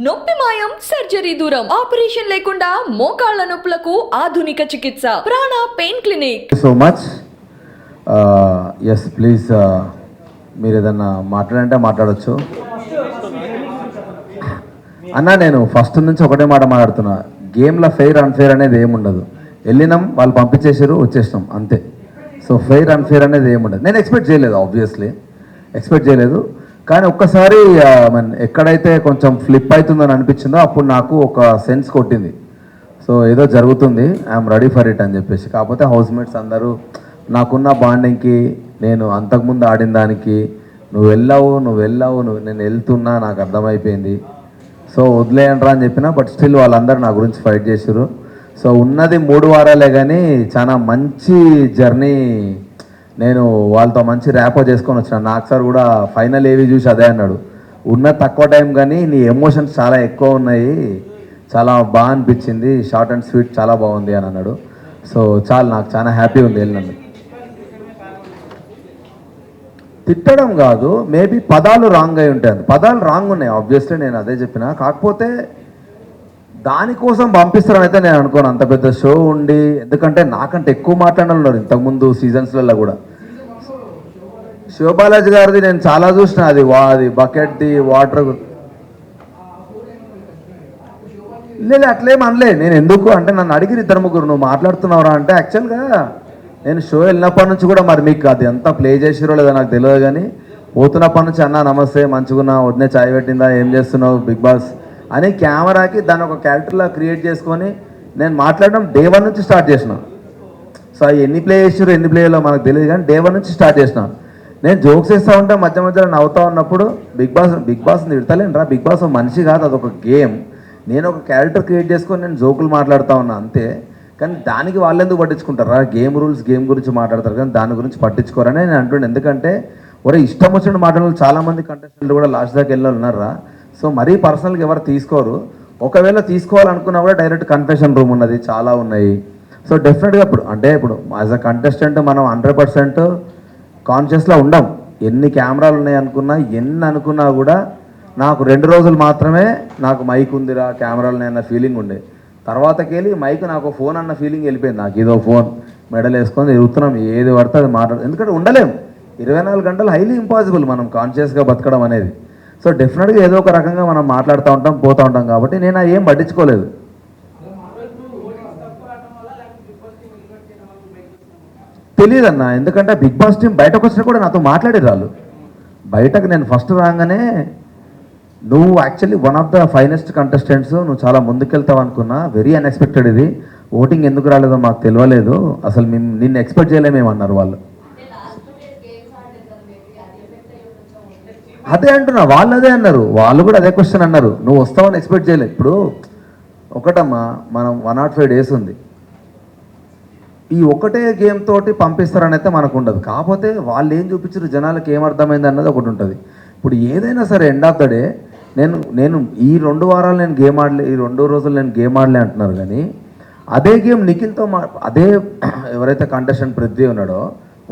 నొప్పి మాయం సర్జరీ దూరం ఆపరేషన్ లేకుండా మోకాళ్ల నొప్పులకు ఆధునిక చికిత్స Prana pain clinic. So much yes please మీరు ఏదన్నా మాట్లాడంటే మాట్లాడచ్చు అన్న. నేను ఫస్ట్ నుంచి ఒకటే మాట మాట్లాడుతున్నా, గేమ్లో ఫెయిర్ అన్ఫెయిర్ అనేది ఏముండదు. వెళ్ళినాం, వాళ్ళు పంపించేసారు, వచ్చేసినాం అంతే. సో ఫెయిర్ అన్ఫెయిర్ అనేది ఏముండదు. నేను ఎక్స్పెక్ట్ చేయలేదు, ఆబ్వియస్లీ ఎక్స్పెక్ట్ చేయలేదు. కానీ ఒక్కసారి ఎక్కడైతే కొంచెం ఫ్లిప్ అవుతుందని అనిపించిందో అప్పుడు నాకు ఒక సెన్స్ కొట్టింది. సో ఏదో జరుగుతుంది, ఐఎమ్ రెడీ ఫర్ ఇట్ అని చెప్పేసి. కాకపోతే హౌస్ మేట్స్ అందరూ నాకున్న బాండింగ్కి, నేను అంతకుముందు ఆడిన దానికి, నువ్వు వెళ్ళావు నేను వెళ్తున్నా నాకు అర్థమైపోయింది. సో వదిలేయండ్రా అని చెప్పిన, బట్ స్టిల్ వాళ్ళందరూ నా గురించి ఫైట్ చేశారు. సో ఉన్నది 3 వారాలే కానీ చాలా మంచి జర్నీ. నేను వాళ్ళతో మంచి ర్యాపో చేసుకొని వచ్చిన. నాకు సార్ కూడా ఫైనల్ ఏవి చూసి అదే అన్నాడు, ఉన్న తక్కువ టైం కానీ నీ ఎమోషన్స్ చాలా ఎక్కువ ఉన్నాయి, చాలా బాగా అనిపించింది, షార్ట్ అండ్ స్వీట్ చాలా బాగుంది అని అన్నాడు. సో నాకు చాలా హ్యాపీ ఉంది వెళ్ళినందుకు. తిట్టడం కాదు, మేబీ పదాలు రాంగ్ అయి ఉంటాయి. పదాలు రాంగ్ ఉన్నాయి ఆబ్వియస్లీ, నేను అదే చెప్పిన. కాకపోతే దానికోసం పంపిస్తారనైతే నేను అనుకోను. అంత పెద్ద షో ఉండి, ఎందుకంటే నాకంటే ఎక్కువ మాట్లాడాలన్నారు ఇంతకుముందు సీజన్స్లలో కూడా. శివబాలాజీ గారిది నేను చాలా చూసిన, అది బకెట్ది వాటర్ లేదు అట్లేం అనలే. నేను ఎందుకు అంటే నన్ను అడిగిన 2-3 నువ్వు మాట్లాడుతున్నావురా అంటే, యాక్చువల్గా నేను షో వెళ్ళినప్పటి నుంచి కూడా మరి మీకు అది ఎంత ప్లే చేసిరో లేదో నాకు తెలియదు, కానీ పోతున్నప్పటి నుంచి అన్న నమస్తే మంచిగున్నా, వదిలే చాయ్ పెట్టిందా, ఏం చేస్తున్నావు బిగ్ బాస్ అని కెమెరాకి దాన్ని ఒక క్యారెక్టర్లా క్రియేట్ చేసుకొని నేను మాట్లాడడం డే 1 నుంచి స్టార్ట్ చేసిన. సో ఎన్ని ప్లే చేసారు ఎన్ని ప్లేలో మనకు తెలియదు, కానీ డే 1 నుంచి స్టార్ట్ చేసిన. నేను జోక్స్ వేస్తూ ఉంటే మధ్యలో నవ్వుతూ ఉన్నప్పుడు బిగ్ బాస్ తిడతలేనురా, బిగ్ బాస్ మనిషి కాదు, అదొక గేమ్. నేను ఒక క్యారెక్టర్ క్రియేట్ చేసుకొని నేను జోకులు మాట్లాడుతూ ఉన్నా అంతే. కానీ దానికి వాళ్ళు ఎందుకు పట్టించుకుంటారా? గేమ్ రూల్స్, గేమ్ గురించి మాట్లాడతారు కానీ దాని గురించి పట్టించుకోరని నేను అంటుండే. ఎందుకంటే ఒరే ఇష్టం వచ్చిన మాటలు చాలామంది కంటెస్టెంట్లు కూడా లాస్ట్ దాకా వెళ్ళి ఉన్నారా. సో మరీ పర్సనల్గా ఎవరు తీసుకోరు. ఒకవేళ తీసుకోవాలనుకున్నా కూడా డైరెక్ట్ కన్ఫెషన్ రూమ్ ఉన్నది, చాలా ఉన్నాయి. సో డెఫినెట్గా ఇప్పుడు యాజ్ అ కంటెస్టెంట్ మనం 100% కాన్షియస్లో ఉండం. ఎన్ని కెమెరాలు ఉన్నాయి అనుకున్నా, ఎన్ని అనుకున్నా కూడా నాకు 2 రోజులు మాత్రమే నాకు మైక్ ఉందిరా, కెమెరాలు ఉన్నాయి అన్న ఫీలింగ్ ఉండే. తర్వాతకి వెళ్ళి మైక్ నాకు ఫోన్ అన్న ఫీలింగ్ వెళ్ళిపోయింది. నాకు ఇదో ఫోన్ మెడల్ వేసుకొని తిరుగుతున్నాం, ఏది పడితే అది ఎందుకంటే ఉండలేం 24 గంటలు, హైలీ ఇంపాసిబుల్ మనం కాన్షియస్గా బతకడం అనేది. సో డెఫినెట్గా ఏదో ఒక రకంగా మనం మాట్లాడుతూ ఉంటాం, పోతూ ఉంటాం. కాబట్టి నేను ఏం పట్టించుకోలేదు. తెలియదన్న, ఎందుకంటే బిగ్ బాస్ టీం బయటకు వచ్చినా కూడా నాతో మాట్లాడేది వాళ్ళు. బయటకు నేను ఫస్ట్ రాగానే నువ్వు actually one of the finest contestants, నువ్వు చాలా ముందుకెళ్తావు అనుకున్నా, వెరీ అన్ఎక్స్పెక్టెడ్. ఇది ఓటింగ్ ఎందుకు రాలేదో మాకు తెలియలేదు, అసలు మేము నిన్ను ఎక్స్పెక్ట్ చేయలేమేమన్నారు వాళ్ళు. అదే అంటున్నా, వాళ్ళు అదే అన్నారు, వాళ్ళు కూడా అదే క్వశ్చన్ అన్నారు, నువ్వు వస్తావని ఎక్స్పెక్ట్ చేయలేదు. ఇప్పుడు ఒకటమ్మా, మనం 105 డేస్ ఉంది, ఈ ఒకటే గేమ్ తోటి పంపిస్తారని అయితే మనకు ఉండదు. కాకపోతే వాళ్ళు ఏం చూపించారు, జనాలకు ఏమర్థమైంది అన్నది ఒకటి ఉంటుంది. ఇప్పుడు ఏదైనా సరే ఎండ్ ఆఫ్ ద డే నేను ఈ 2 వారాలు నేను గేమ్ ఆడలే, ఈ 2 రోజులు నేను గేమ్ ఆడలే అంటున్నారు. కానీ అదే గేమ్ నిఖిల్తో అదే ఎవరైతే కంటెస్టెంట్ పృథ్వీ ఉన్నాడో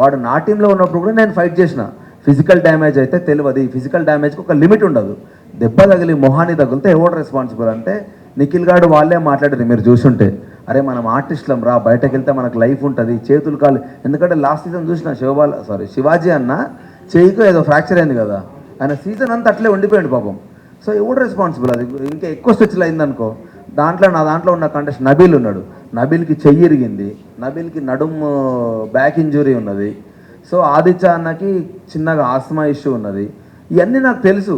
వాడు నా టీంలో ఉన్నప్పుడు కూడా నేను ఫైట్ చేసిన. ఫిజికల్ డ్యామేజ్ అయితే తెలియదు, ఈ ఫిజికల్ డ్యామేజ్కి ఒక లిమిట్ ఉండదు. దెబ్బ తగిలి మొహాన్ని తగిలితే ఎవరు రెస్పాన్సిబుల్ అంటే నిఖిల్ గారు వాళ్ళే మాట్లాడారు. మీరు చూసుంటే, అరే మనం ఆర్టిస్టులం రా, బయటకు వెళ్తే మనకు లైఫ్ ఉంటుంది, చేతులు కాలు. ఎందుకంటే లాస్ట్ సీజన్ చూసిన శివాజీ అన్న చేయికో ఏదో ఫ్రాక్చర్ అయింది కదా, ఆయన సీజన్ అంతా అట్లే ఉండిపోయింది పాపం. సో ఎవడు రెస్పాన్సిబుల్? అది ఇంకా ఎక్కువ స్ట్రెచ్లు అయిందనుకో. నా దాంట్లో ఉన్న కంటెస్ట్ నబీల్ ఉన్నాడు, నబీల్కి చెయ్యి ఇరిగింది, నబీల్కి నడుము బ్యాక్ ఇంజురీ ఉన్నది. సో ఆదిత్య అన్నకి చిన్నగా ఆస్మా ఇష్యూ ఉన్నది. ఇవన్నీ నాకు తెలుసు.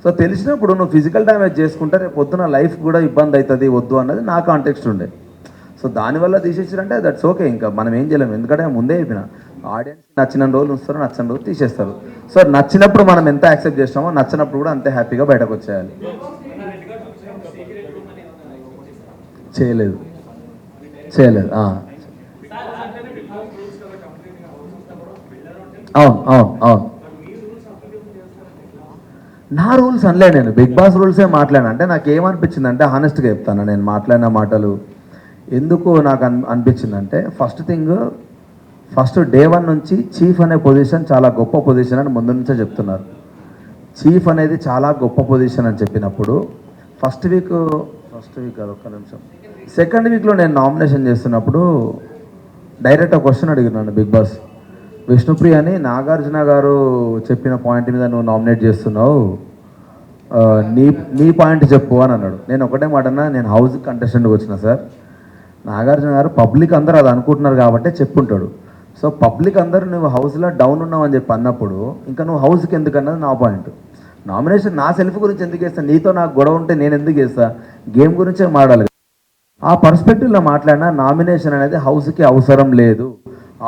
సో తెలిసినప్పుడు నువ్వు ఫిజికల్ డ్యామేజ్ చేసుకుంటే రేపు పొద్దున లైఫ్ కూడా ఇబ్బంది అవుతుంది, వద్దు అన్నది నా కాంటెక్స్ట్ ఉండే. సో దానివల్ల తీసేసారంటే దట్స్ ఓకే, ఇంకా మనం ఏం చేయలేము. ఎందుకంటే ముందే అయిపోయినా ఆడియన్స్ నచ్చిన రోజులు ఉంచుతారు, నచ్చిన రోజు తీసేస్తారు. సో నచ్చినప్పుడు మనం ఎంత యాక్సెప్ట్ చేస్తామో, నచ్చినప్పుడు కూడా అంతే హ్యాపీగా బయటకు వచ్చేయాలి. చేయలేదు. అవును నా రూల్స్ అనలే, నేను బిగ్ బాస్ రూల్సే మాట్లాడినా. అంటే నాకు ఏమనిపించింది అంటే, హానెస్ట్గా చెప్తాను, నేను మాట్లాడిన మాటలు ఎందుకు నాకు అనిపించిందంటే, ఫస్ట్ డే 1 నుంచి చీఫ్ అనే పొజిషన్ చాలా గొప్ప పొజిషన్ అని ముందు నుంచే చెప్తున్నారు. చీఫ్ అనేది చాలా గొప్ప పొజిషన్ అని చెప్పినప్పుడు ఫస్ట్ వీక్ కాదు, ఒక్క నిమిషం, సెకండ్ వీక్లో నేను నామినేషన్ చేస్తున్నప్పుడు డైరెక్ట్ ఒక క్వశ్చన్ అడిగినాను బిగ్ బాస్. విష్ణుప్రియ అని నాగార్జున గారు చెప్పిన పాయింట్ మీద నువ్వు నామినేట్ చేస్తున్నావు, ఆ, నీ నీ పాయింట్ చెప్పు అని అన్నాడు. నేను ఒకటే మాట అన్నా, నేను హౌస్ కంటెస్టెంట్కి వచ్చిన సార్. నాగార్జున గారు పబ్లిక్ అందరూ అది అనుకుంటున్నారు కాబట్టి చెప్పుంటాడు. సో పబ్లిక్ అందరూ నువ్వు హౌస్లో డౌన్ ఉన్నావు అని చెప్పి అన్నప్పుడు ఇంకా నువ్వు హౌస్కి ఎందుకు అన్నది నా పాయింట్. నామినేషన్ నా సెల్ఫ్ గురించి ఎందుకు వేస్తాను, నీతో నాకు గొడవ ఉంటే నేను ఎందుకు వేస్తా, గేమ్ గురించే మాట్లాడాలి. ఆ పర్స్పెక్టివ్లో మాట్లాడినా నామినేషన్ అనేది హౌస్కి అవసరం లేదు,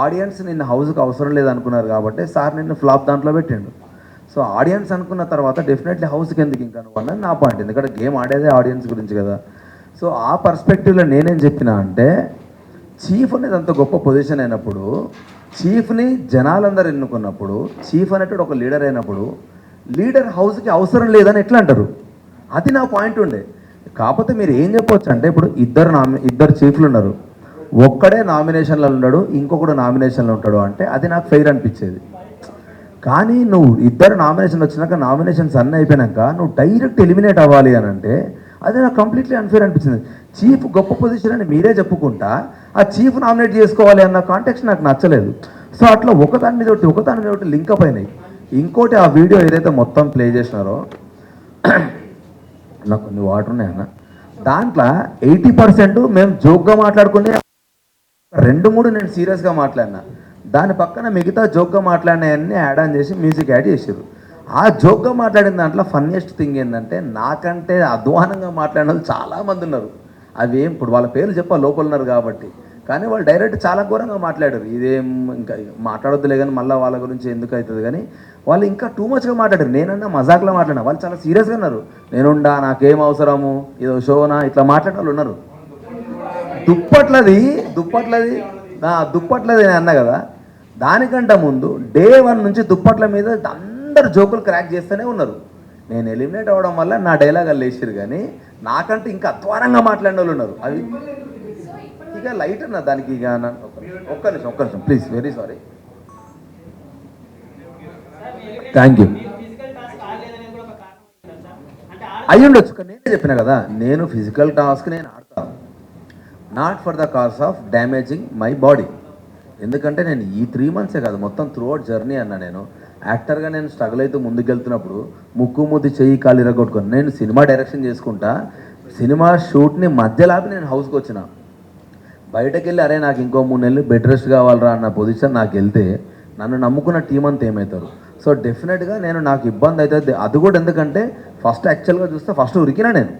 ఆడియన్స్ నిన్ను హౌస్కి అవసరం లేదు అనుకున్నారు కాబట్టి సార్ నిన్ను ఫ్లాప్ దాంట్లో పెట్టిండు. సో ఆడియన్స్ అనుకున్న తర్వాత డెఫినెట్లీ హౌస్కి ఎందుకు ఇంకా నువ్వు అన్నది నా పాయింట్, ఎందుకంటే గేమ్ ఆడేదే ఆడియన్స్ గురించి కదా. సో ఆ పర్స్పెక్టివ్లో నేనేం చెప్పినా అంటే, చీఫ్ అనేది అంత గొప్ప పొజిషన్ అయినప్పుడు, చీఫ్ని జనాలందరూ ఎన్నుకున్నప్పుడు, చీఫ్ అనేటువంటి ఒక లీడర్ అయినప్పుడు లీడర్ హౌస్కి అవసరం లేదని ఎట్లా అంటారు, అది నా పాయింట్ ఉండే. కాకపోతే మీరు ఏం చెప్పవచ్చు అంటే, ఇప్పుడు ఇద్దరు చీఫ్లు ఉన్నారు, ఒక్కడే నామినేషన్లో ఉన్నాడు, ఇంకొకడు నామినేషన్లో ఉంటాడు అంటే అది నాకు ఫెయిర్ అనిపించేది. కానీ నువ్వు ఇద్దరు నామినేషన్ వచ్చినాక, నామినేషన్స్ అన్నీ అయిపోయినాక నువ్వు డైరెక్ట్ ఎలిమినేట్ అవ్వాలి అని అంటే అది నాకు కంప్లీట్లీ అన్ఫేర్ అనిపించింది. చీఫ్ గొప్ప పొజిషన్ అని మీరే చెప్పుకుంటా ఆ చీఫ్ నామినేట్ చేసుకోవాలి అన్న కాంటెక్స్ట్ నాకు నచ్చలేదు. సో అట్లా ఒకదాని మీద ఒకటి లింకప్ అయినాయి. ఇంకోటి, ఆ వీడియో ఏదైతే మొత్తం ప్లే చేసినారో, నాకు కొన్ని వాటర్ ఉన్నాయన్న, దాంట్లో 80% మేము జోక్గా మాట్లాడుకునే, 2-3 నేను సీరియస్గా మాట్లాడినా, దాని పక్కన మిగతా జోక్గా మాట్లాడినవన్నీ యాడ్ ఆన్ చేసి మ్యూజిక్ యాడ్ చేసారు. ఆ జోక్గా మాట్లాడిన దాంట్లో ఫన్నీయెస్ట్ థింగ్ ఏంటంటే, నాకంటే అధ్వానంగా మాట్లాడిన వాళ్ళు చాలామంది ఉన్నారు. అవి ఇప్పుడు వాళ్ళ పేర్లు చెప్పాలి, లోపల ఉన్నారు కాబట్టి, కానీ వాళ్ళు డైరెక్ట్ చాలా ఘోరంగా మాట్లాడారు. ఇదేం ఇంకా మాట్లాడొద్దులే కానీ మళ్ళీ వాళ్ళ గురించి ఎందుకు అవుతుంది కానీ, వాళ్ళు ఇంకా టూ మచ్గా మాట్లాడారు. నేనన్నా మజాక్లో మాట్లాడినా, వాళ్ళు చాలా సీరియస్గా ఉన్నారు. నేనుండా, నాకేం అవసరము, ఏదో షోనా, ఇట్లా మాట్లాడే వాళ్ళు ఉన్నారు. దుప్పట్లది నేను అన్నా కదా, దానికంటే ముందు డే 1 నుంచి దుప్పట్ల మీద అందరు జోకులు క్రాక్ చేస్తూనే ఉన్నారు. నేను ఎలిమినేట్ అవ్వడం వల్ల నా డైలాగ్ వాళ్ళు వేసారు, కానీ నాకంటే ఇంకా అధ్వానంగా మాట్లాడిన వాళ్ళు ఉన్నారు. అవి ఇక లైట్ అన్న దానికి, ఇక ఒక్క నిమిషం please, very sorry, thank you. అయ్యి ఉండొచ్చు, కానీ నేనే చెప్పిన కదా, నేను ఫిజికల్ టాస్క్ నేను ఆడతాను, not for the cause of damaging my body. ఎందుకంటే నేను ఈ 3 monthsే కాదు, మొత్తం త్రూఅవుట్ జర్నీ అన్న. నేను యాక్టర్గా నేను స్ట్రగుల్ అయితే ముందుకెళ్తున్నప్పుడు ముక్కు ముద్దు చెయ్యి కాలు ఇరగొట్టుకొని నేను సినిమా డైరెక్షన్ చేసుకుంటా, సినిమా షూట్ని మధ్యలాపి నేను హౌస్కి వచ్చిన. బయటకు వెళ్ళి అరే నాకు ఇంకో 3 నెలలు బెడ్ రెస్ట్ కావాలరా అన్న పొజిషన్ నాకు వెళ్తే నన్ను నమ్ముకున్న టీం అంతా ఏమవుతారు. సో డెఫినెట్గా నాకు ఇబ్బంది అవుతుంది. అది కూడా ఎందుకంటే యాక్చువల్గా చూస్తే ఫస్ట్ ఉరికినా నేను,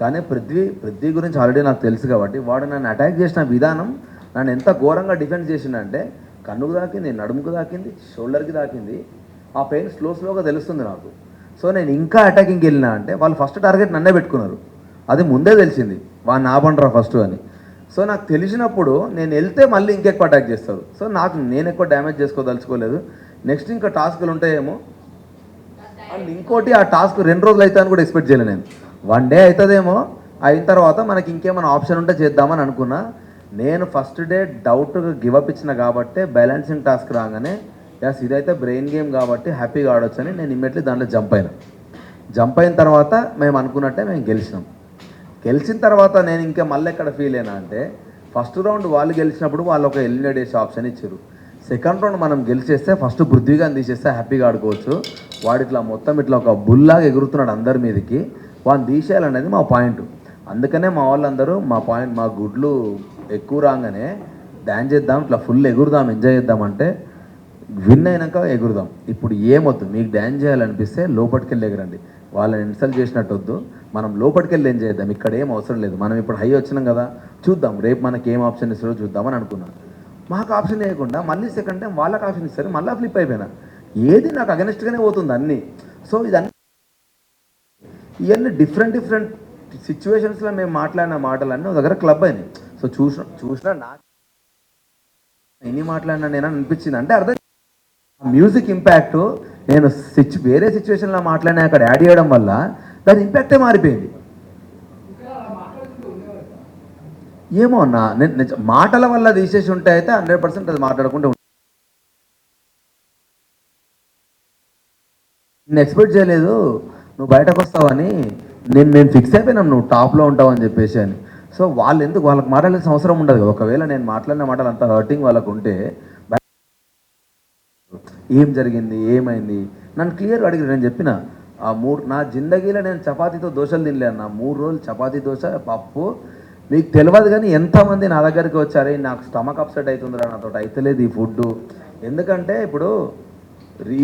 కానీ పృథ్వీ గురించి ఆల్రెడీ నాకు తెలుసు కాబట్టి వాడు నన్ను అటాక్ చేసిన విధానం నన్ను ఎంత ఘోరంగా డిఫెండ్ చేసిందంటే, కన్నుకు దాకింది, నడుముకు దాకింది, షోల్డర్కి దాకింది, ఆ పెయిన్ స్లోగా తెలుస్తుంది నాకు. సో నేను ఇంకా అటాకింగ్కి వెళ్ళినా అంటే వాళ్ళు ఫస్ట్ టార్గెట్ నన్నే పెట్టుకున్నారు. అది ముందే తెలిసింది, వాడిని ఆపండ్రా ఫస్ట్ అని. సో నాకు తెలిసినప్పుడు నేను వెళ్తే మళ్ళీ ఇంకెక్కువ అటాక్ చేస్తారు. సో నేను ఎక్కువ డ్యామేజ్ చేసుకోదలుచుకోలేదు. నెక్స్ట్ ఇంకా టాస్క్లు ఉంటాయేమో, అండ్ ఇంకోటి, ఆ టాస్క్ 2 రోజులు అవుతాయని కూడా ఎక్స్పెక్ట్ చేయలేదు నేను. 1 day అవుతుందేమో, అయిన తర్వాత మనకి ఇంకేమైనా ఆప్షన్ ఉంటే చేద్దామని అనుకున్నా. నేను ఫస్ట్ డే డౌట్ గివప్ ఇచ్చిన కాబట్టి బ్యాలెన్సింగ్ టాస్క్ రాగానే ఎస్ ఇదైతే బ్రెయిన్ గేమ్ కాబట్టి హ్యాపీగా ఆడొచ్చు అని నేను ఇమ్మీడియట్లీ దాంట్లో జంప్ అయిన తర్వాత మేము అనుకున్నట్టే మేము గెలిచిన తర్వాత నేను ఇంకా మళ్ళీ ఎక్కడ ఫీల్ అయినా అంటే, ఫస్ట్ రౌండ్ వాళ్ళు గెలిచినప్పుడు వాళ్ళు ఒక ఎలిమినేట్ చేసే ఆప్షన్ ఇచ్చారు. సెకండ్ రౌండ్ మనం గెలిచేస్తే ఫస్ట్ పృథ్వీగా తీసేస్తే హ్యాపీగా ఆడుకోవచ్చు. వాడు ఇట్లా మొత్తం ఇట్లా ఒక బుల్లాగా ఎగురుతున్నాడు అందరి మీదకి, వాడిని తీసేయాలనేది మా పాయింట్. అందుకనే మా వాళ్ళందరూ మా గుడ్లు ఎక్కువ రాగానే డ్యాన్స్ చేద్దాం, ఇట్లా ఫుల్ ఎగురుదాం, ఎంజాయ్ చేద్దాం అంటే, విన్ అయినాక ఎగురుదాం. ఇప్పుడు ఏమొద్దు, మీకు డ్యాన్స్ చేయాలనిపిస్తే లోపలికెళ్ళి ఎగరండి, వాళ్ళని ఇన్సల్ట్ చేసినట్టు వద్దు. మనం లోపలికెళ్ళి ఎంజాయ్ చేద్దాం, ఇక్కడ ఏం అవసరం లేదు. మనం ఇప్పుడు హై వచ్చినాం కదా, చూద్దాం రేపు మనకి ఏం ఆప్షన్ ఇస్తారో చూద్దామని అనుకున్నాను. మాకు ఆప్షన్ వేయకుండా మళ్ళీ సెకండ్ టైం వాళ్ళకి ఆప్షన్ ఇస్తారు, మళ్ళీ ఫ్లిప్ అయిపోయినా. ఏది నాకు అగెనిస్ట్గానే పోతుంది అన్నీ. సో ఇవన్నీ డిఫరెంట్ సిచ్యువేషన్స్లో మేము మాట్లాడిన మాటలన్నీ ఒక దగ్గర క్లబ్ అయినాయి. సో చూసినా నాకు ఎన్ని మాట్లాడినా నేను అనిపించింది అంటే, అర్థం మ్యూజిక్ ఇంపాక్ట్ నేను వేరే సిచ్యువేషన్లో మాట్లాడినా అక్కడ యాడ్ చేయడం వల్ల దాని ఇంపాక్టే మారిపోయింది. ఏమో అన్న, నేను మాటల వల్ల తీసేసి ఉంటే అయితే 100% అది మాట్లాడకుండా నేను ఎక్స్పెక్ట్ చేయలేదు నువ్వు బయటకు వస్తావని. నేను ఫిక్స్ అయిపోయినాం నువ్వు టాప్లో ఉంటావు అని చెప్పేసి అని. సో వాళ్ళు ఎందుకు వాళ్ళకి మాట్లాడాల్సిన అవసరం ఉండదు కదా. ఒకవేళ నేను మాట్లాడిన మాటలు అంత హర్టింగ్ వాళ్ళకు ఉంటే ఏం జరిగింది ఏమైంది నన్ను క్లియర్గా అడిగారు. నేను చెప్పిన నా జిందగీలో నేను చపాతీతో దోశలు తినలే అన్న. 3 రోజులు చపాతీ దోశ పప్పు. మీకు తెలియదు కానీ ఎంతమంది నా దగ్గరికి వచ్చారే నాకు స్టమక్ అప్సెట్ అవుతుందిరా, నాతో అయితలేదు ఈ ఫుడ్. ఎందుకంటే ఇప్పుడు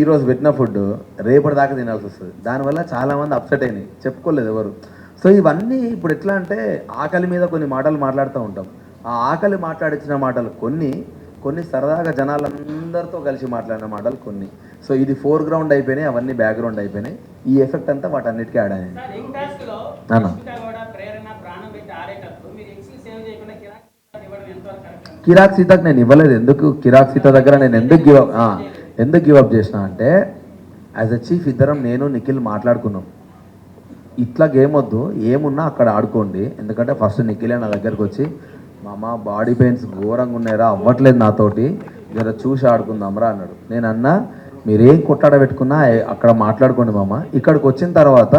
ఈరోజు పెట్టిన ఫుడ్ రేపటి దాకా తినాల్సి వస్తుంది. దానివల్ల చాలామంది అప్సెట్ అయినాయి, చెప్పుకోలేదు ఎవరు. సో ఇవన్నీ ఇప్పుడు ఎట్లా అంటే ఆకలి మీద కొన్ని మాటలు మాట్లాడుతూ ఉంటాం. ఆ ఆకలి మాట్లాడించిన మాటలు కొన్ని సరదాగా జనాలందరితో కలిసి మాట్లాడిన మాటలు కొన్ని. సో ఇది ఫోర్గ్రౌండ్ అయిపోయినాయి, అవన్నీ బ్యాక్గ్రౌండ్ అయిపోయినాయి. ఈ ఎఫెక్ట్ అంతా వాటన్నిటికీ యాడ్ అయింది. కిరాక్ సీతకు నేను ఇవ్వలేదు. ఎందుకు కిరాక్ సీత దగ్గర నేను ఎందుకు గివప్ చేసిన అంటే యాజ్ అ చీఫ్ ఇద్దరం నేను నిఖిల్ మాట్లాడుకున్నాం. ఇట్లా గేమ్ వద్దు, ఏమున్నా అక్కడ ఆడుకోండి. ఎందుకంటే ఫస్ట్ నిఖిలే నా దగ్గరకు వచ్చి మామ బాడీ పెయిన్స్ ఘోరంగా ఉన్నాయిరా, అవ్వట్లేదు నాతోటి, జర చూసి ఆడుకుందాంరా అన్నాడు. నేను అన్నా మీరేం కొట్టాడ పెట్టుకున్నా అక్కడ మాట్లాడుకోండి మామ, ఇక్కడికి వచ్చిన తర్వాత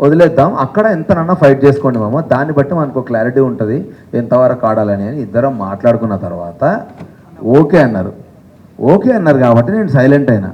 వదిలేద్దాం, అక్కడ ఎంతనన్నా ఫైట్ చేసుకోండి మామ, దాన్ని బట్టి మనకు క్లారిటీ ఉంటుంది ఎంతవరకు ఆడాలని అని ఇద్దరం మాట్లాడుకున్న తర్వాత ఓకే అన్నారు కాబట్టి నేను సైలెంట్ అయినా.